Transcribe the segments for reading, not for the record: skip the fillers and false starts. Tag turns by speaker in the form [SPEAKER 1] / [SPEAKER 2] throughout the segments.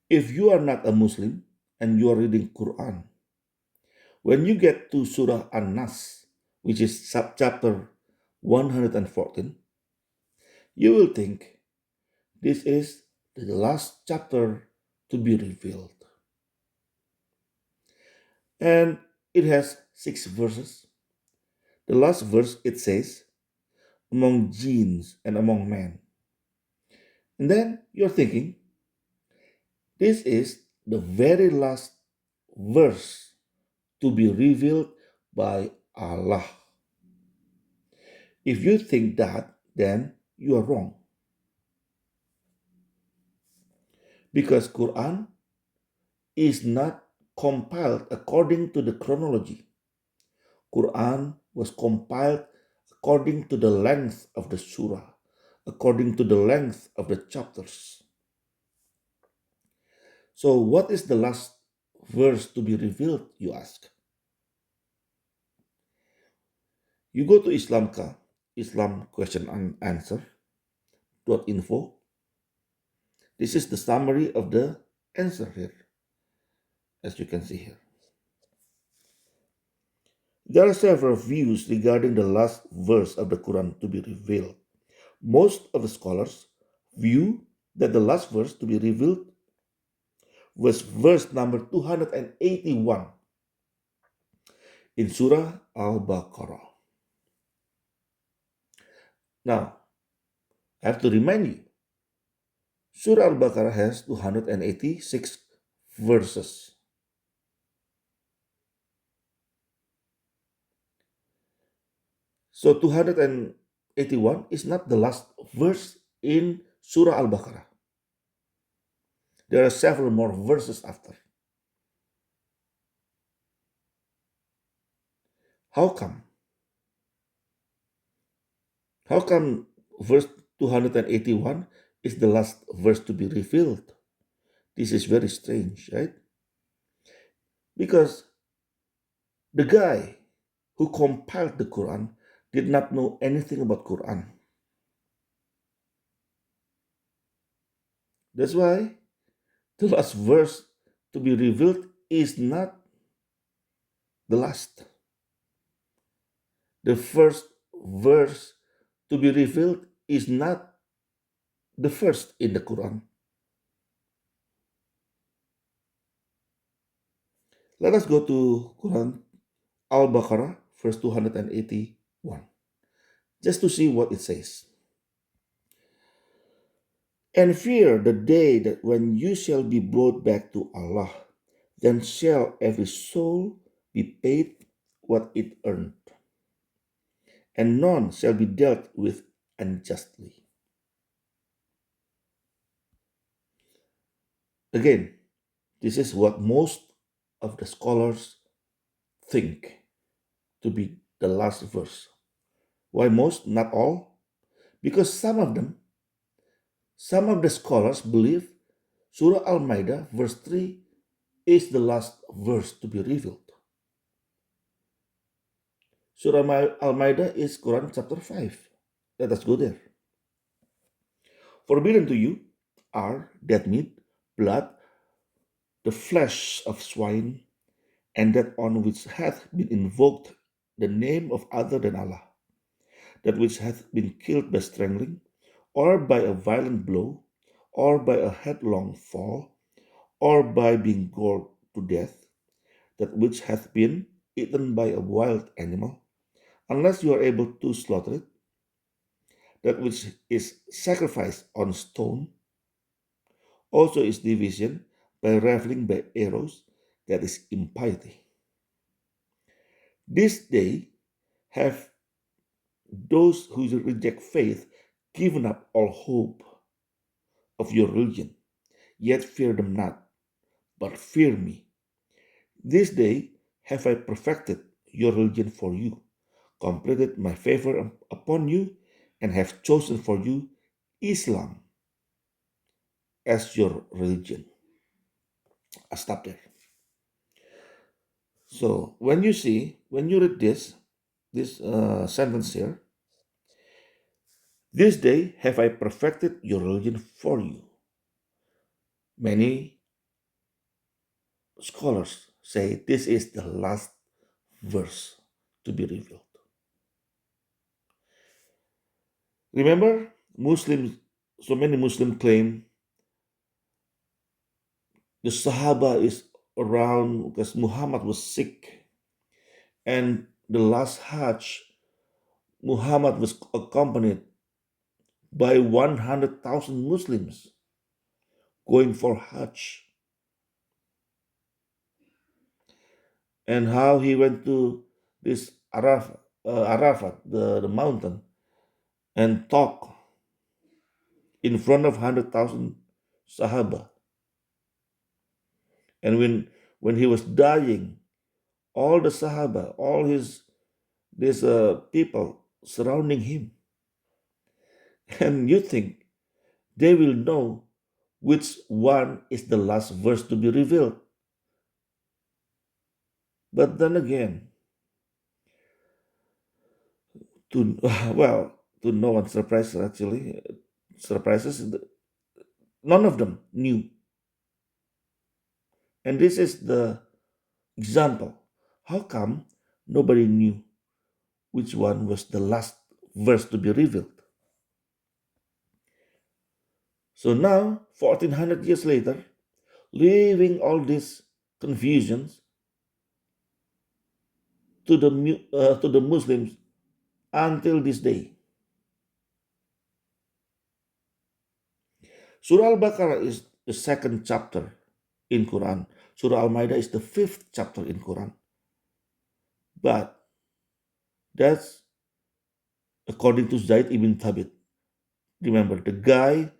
[SPEAKER 1] If you are not a Muslim and you are reading Quran, when you get to Surah An-Nas, which is chapter 114, you will think this is the last chapter to be revealed. And it has 6 verses. The last verse it says, among jinns and among men. And then you're thinking, this is the very last verse to be revealed by Allah. If you think that, then you are wrong. Because Quran is not compiled according to the chronology. Quran was compiled according to the length of the surah, according to the length of the chapters. So what is the last verse to be revealed, you ask? You go to Islamka, Islam question and answer .info. This is the summary of the answer here, as you can see here. There are several views regarding the last verse of the Quran to be revealed. Most of the scholars view that the last verse to be revealed was verse number 281 in Surah Al-Baqarah. Now, I have to remind you, Surah Al-Baqarah has 286 verses. So 281 is not the last verse in Surah Al-Baqarah. There are several more verses after. How come? How come verse 281 is the last verse to be revealed? This is very strange, right? Because the guy who compiled the Quran did not know anything about Quran. That's why the last verse to be revealed is not the last. The first verse to be revealed is not the first in the Quran. Let us go to Quran Al-Baqarah, verse 281, just to see what it says. And fear the day that when you shall be brought back to Allah, then shall every soul be paid what it earned, and none shall be dealt with unjustly. Again, this is what most of the scholars think to be the last verse. Why most? Not all. Because some of the scholars believe Surah Al-Maidah, verse 3, is the last verse to be revealed. Surah Al-Maidah is Quran chapter 5. Let us go there. Forbidden to you are dead meat, blood, the flesh of swine, and that on which hath been invoked the name of other than Allah, that which hath been killed by strangling, or by a violent blow, or by a headlong fall, or by being gored to death, that which hath been eaten by a wild animal, unless you are able to slaughter it, that which is sacrificed on stone, also is division by raveling by arrows, that is impiety. This day have those who reject faith given up all hope of your religion, yet fear them not, but fear me. This day have I perfected your religion for you, completed my favor upon you, and have chosen for you Islam as your religion. I stop there. So when you read this sentence here, this day have I perfected your religion for you. Many scholars say this is the last verse to be revealed. Remember, Muslims, so many Muslims claim the Sahaba is around because Muhammad was sick, and the last Hajj, Muhammad was accompanied by 100,000 Muslims going for Hajj, and how he went to this Arafat, the mountain, and talked in front of 100,000 Sahaba. And when he was dying, all the Sahaba, all these people surrounding him, and you think they will know which one is the last verse to be revealed. But then again, to well, to no one's surprise, actually, surprises, none of them knew. And this is the example. How come nobody knew which one was the last verse to be revealed? So now, 1400 years later, leaving all these confusions to the Muslims until this day. Surah Al-Baqarah is the second chapter in Quran. Surah Al-Maidah is the fifth chapter in Quran. But that's according to Zaid ibn Thabit. Remember, the guy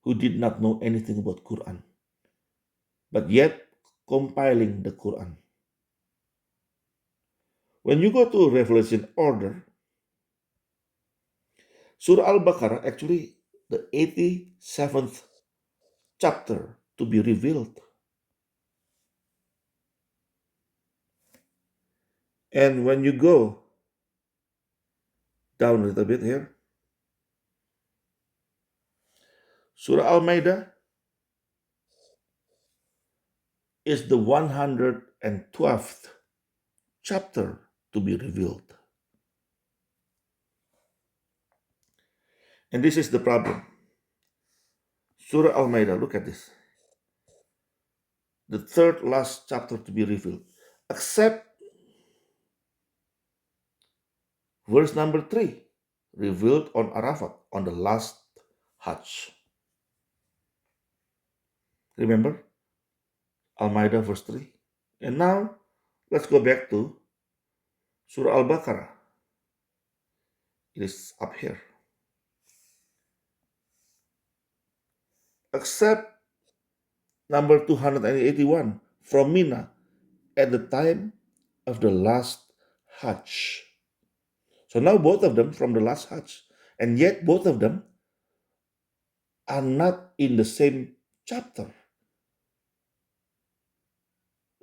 [SPEAKER 1] who did not know anything about Quran, but yet compiling the Quran. When you go to Revelation order, Surah Al-Baqarah actually the 87th chapter to be revealed. And when you go down a little bit here, Surah Al-Maidah is the 112th chapter to be revealed. And this is the problem. Surah Al-Maidah, look at this. The third last chapter to be revealed, except verse number 3, revealed on Arafat on the last Hajj. Remember? Al-Maidah verse 3. And now, let's go back to Surah Al-Baqarah. It is up here. Except number 281 from Mina at the time of the last Hajj. So now both of them from the last Hajj, and yet both of them are not in the same chapter.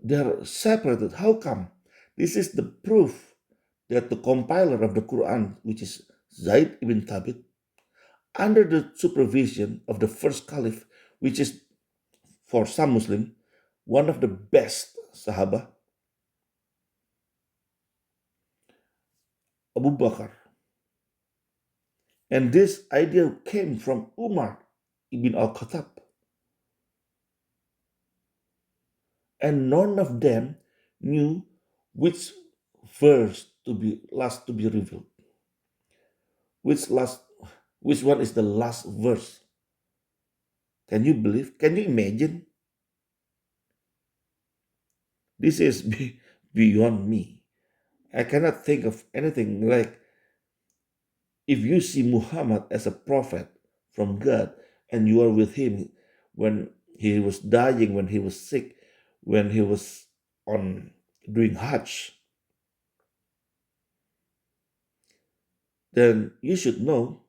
[SPEAKER 1] They are separated. How come? This is the proof that the compiler of the Quran, which is Zaid ibn Thabit, under the supervision of the first caliph, which is for some Muslim, one of the best Sahaba, Abu Bakr. And this idea came from Umar ibn al-Khattab. And none of them knew which verse to be last to be revealed. Which one is the last verse? Can you believe? Can you imagine? This is beyond me. I cannot think of anything like if you see Muhammad as a prophet from God and you are with him when he was dying, when he was sick, when he was on doing Hajj, then you should know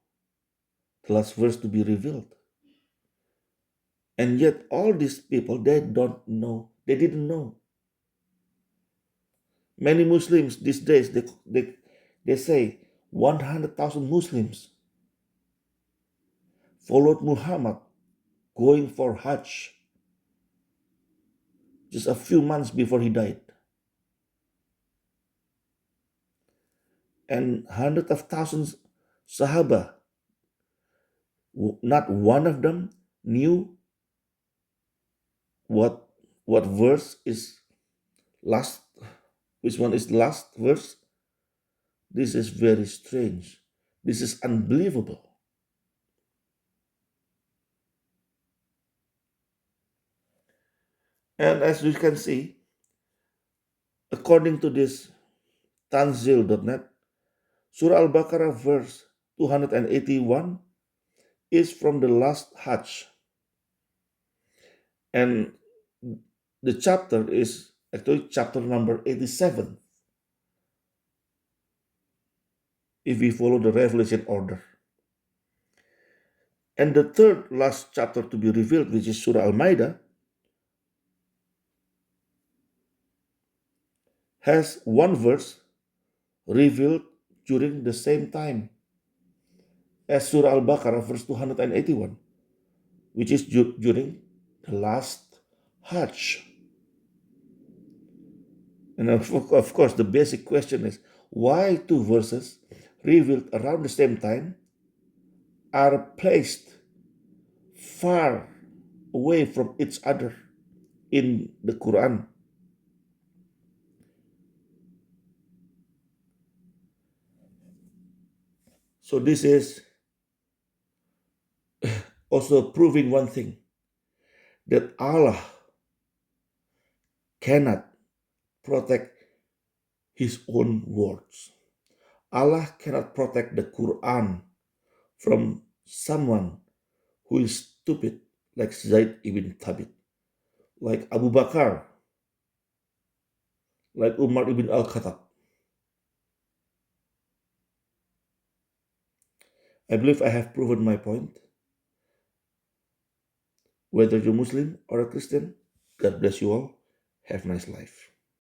[SPEAKER 1] the last verse to be revealed. And yet all these people, they don't know, they didn't know. Many Muslims these days, they say 100,000 Muslims followed Muhammad going for Hajj. just a few months before he died. And hundreds of thousands Sahaba, not one of them knew what verse is last, which one is the last verse. This is very strange. This is unbelievable. And as you can see, according to this Tanzil.net, Surah Al-Baqarah verse 281 is from the last Hajj. And the chapter is actually chapter number 87 if we follow the revelation order. And the third last chapter to be revealed, which is Surah Al-Ma'idah, has one verse revealed during the same time as Surah Al-Baqarah verse 281, which is during the last Hajj. And of course, the basic question is why two verses revealed around the same time are placed far away from each other in the Quran? So, this is also proving one thing, that Allah cannot protect His own words. Allah cannot protect the Quran from someone who is stupid, like Zaid ibn Thabit, like Abu Bakar, like Umar ibn al-Khattab. I believe I have proven my point. Whether you're Muslim or a Christian, God bless you all. Have a nice life.